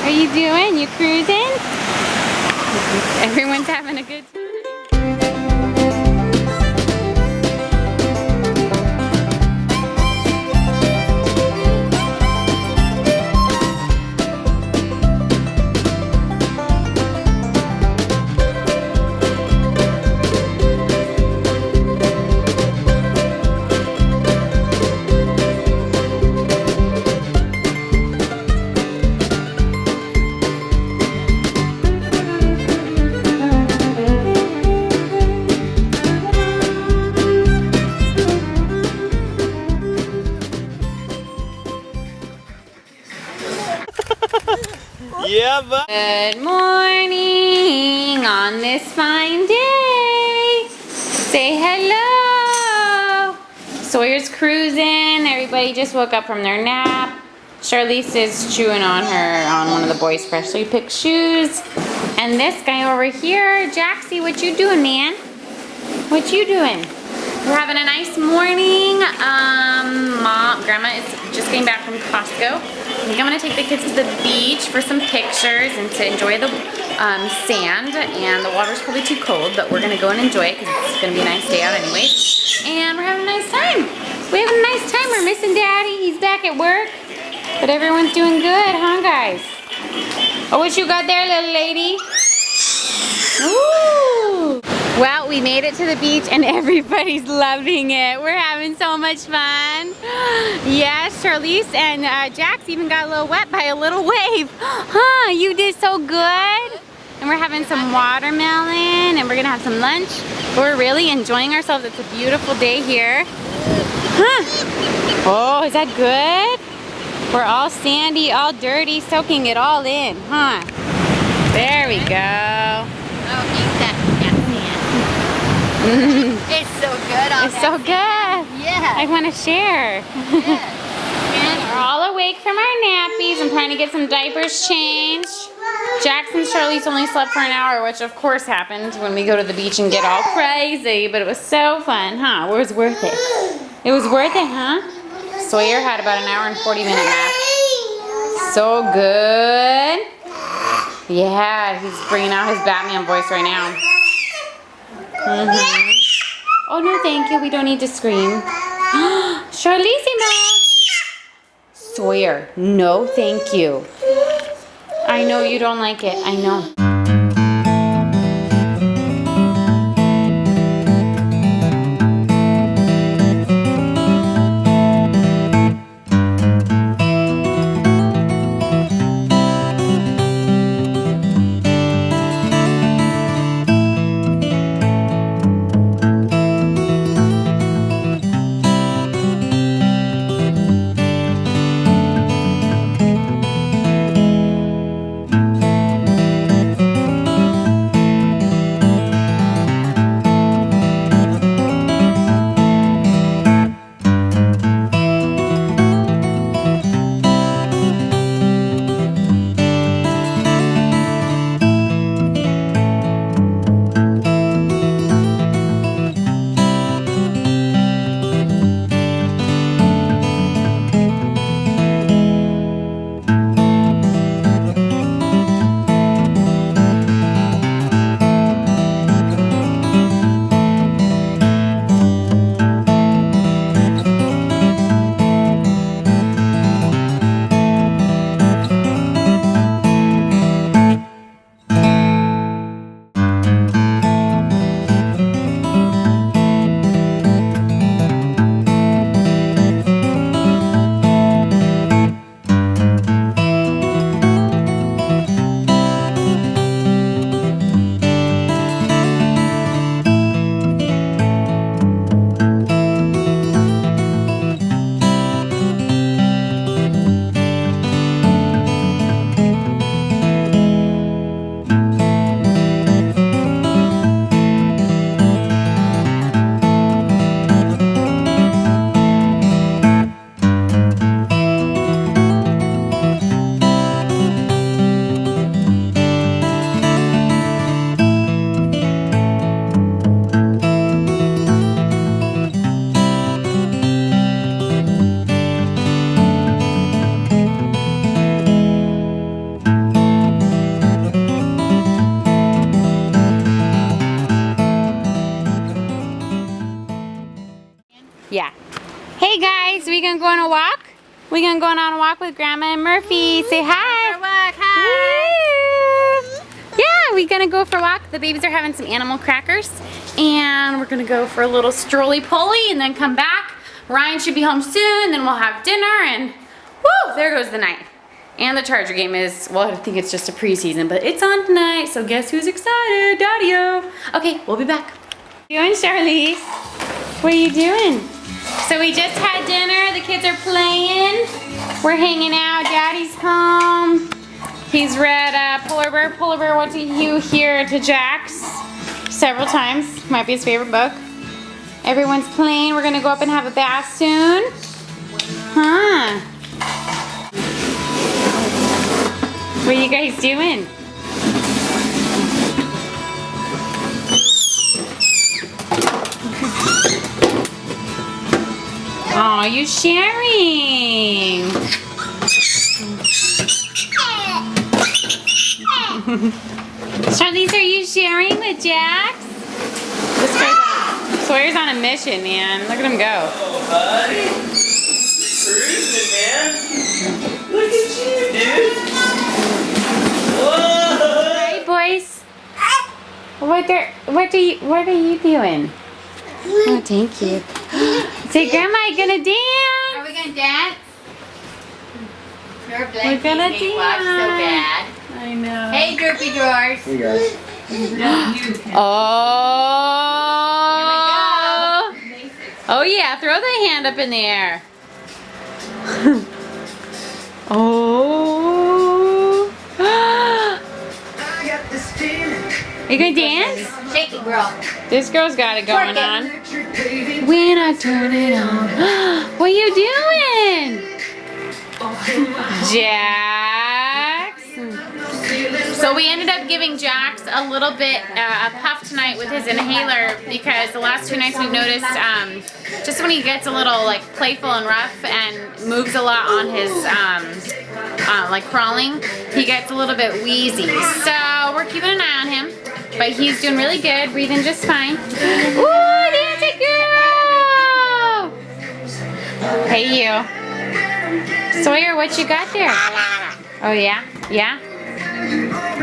How you doing? You cruising? Everyone's having a good time. Yeah, but Good morning on this fine day. Say hello. Sawyer's cruising. Everybody just woke up from their nap. Charlize is chewing on one of the boys' freshly picked shoes. And this guy over here, Jaxie, what you doing, man? What you doing? We're having a nice morning. Grandma is just getting back from Costco. I think I'm gonna take the kids to the beach for some pictures and to enjoy the sand. And the water's probably too cold, but we're gonna go and enjoy it because it's gonna be a nice day out anyway. And we're having a nice time. We're having a nice time. We're missing Daddy. He's back at work, but everyone's doing good, huh, guys? Oh, what you got there, little lady? Ooh. Well, we made it to the beach and everybody's loving it. We're having so much fun. Yes, Charlize and Jax even got a little wet by a little wave. Huh, you did so good. And we're having some watermelon and we're gonna have some lunch. We're really enjoying ourselves. It's a beautiful day here. Huh. Oh, is that good? We're all sandy, all dirty, soaking it all in, huh? There we go. Oh, eat that sand. It's so good. It's so good. Yeah. I want to share. Yeah. We're all awake from our nappies. I'm trying to get some diapers changed. Jackson and Charlize only slept for an hour, which of course happens when we go to the beach and get all crazy, but it was so fun, huh? It was worth it. It was worth it, huh? Sawyer had about an hour and 40-minute nap. So good. Yeah, he's bringing out his Batman voice right now. Oh, no, thank you. We don't need to scream. Charlissima! Sawyer, no, thank you. I know you don't like it. I know. We're gonna go on a walk with Grandma and Murphy. Say hi. Hi. Woo! Yeah, we're gonna go for a walk. The babies are having some animal crackers, and we're gonna go for a little strolley pulley and then come back. Ryan should be home soon, then we'll have dinner, and woo, there goes the night. And the Charger game is, well, I think it's just a preseason, but it's on tonight, so guess who's excited? Daddy-o. Okay, we'll be back. What are you doing, Charlize? What are you doing? So we just had dinner, the kids are playing. We're hanging out, Daddy's home. He's read Polar Bear, What Do You Hear to Jax several times. Might be his favorite book. Everyone's playing. We're gonna go up and have a bath soon. Huh. What are you guys doing? Oh, you sharing. Charlize, are you sharing with Jax? Sawyer's on a mission, man. Look at him go. Oh, buddy. Cruising, man. Look at you, dude. Whoa. Hey, boys. What are you doing? Oh, thank you. Say, Grandma, you gonna dance? Are we gonna dance? Your We're gonna blanket made wash so bad. I know. Hey, Droopy Drawers. Hey, guys. Oh. Here Oh yeah, throw the hand up in the air. Oh. Are you gonna dance? we go. Shake it, girl. This girl's got it going Twerk it. on. When I turn it on. What are you doing? Jax. So we ended up giving Jax a little bit a puff tonight with his inhaler because the last 2 nights we've noticed just when he gets a little like playful and rough and moves a lot on his like crawling, he gets a little bit wheezy. So we're keeping an eye on him, but he's doing really good, breathing just fine. Ooh, dancing girl! Hey you. Sawyer, what you got there? Oh yeah? Yeah?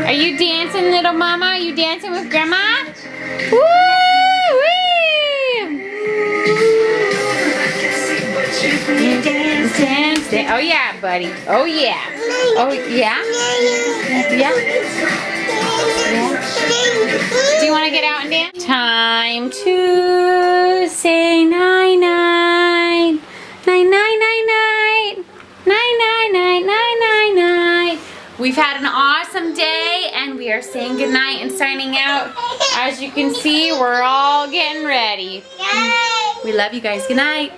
Are you dancing, little mama? Are you dancing with Grandma? Woo-wee! Dance, dance, dance. Oh yeah, buddy. Oh yeah. Oh yeah? Yeah? Do you want to get out and dance? Time to say night-night. Night-night-night-night. Night-night-night-night-night-night. We've had an awesome day and we are saying goodnight and signing out. As you can see, we're all getting ready. We love you guys. Good night.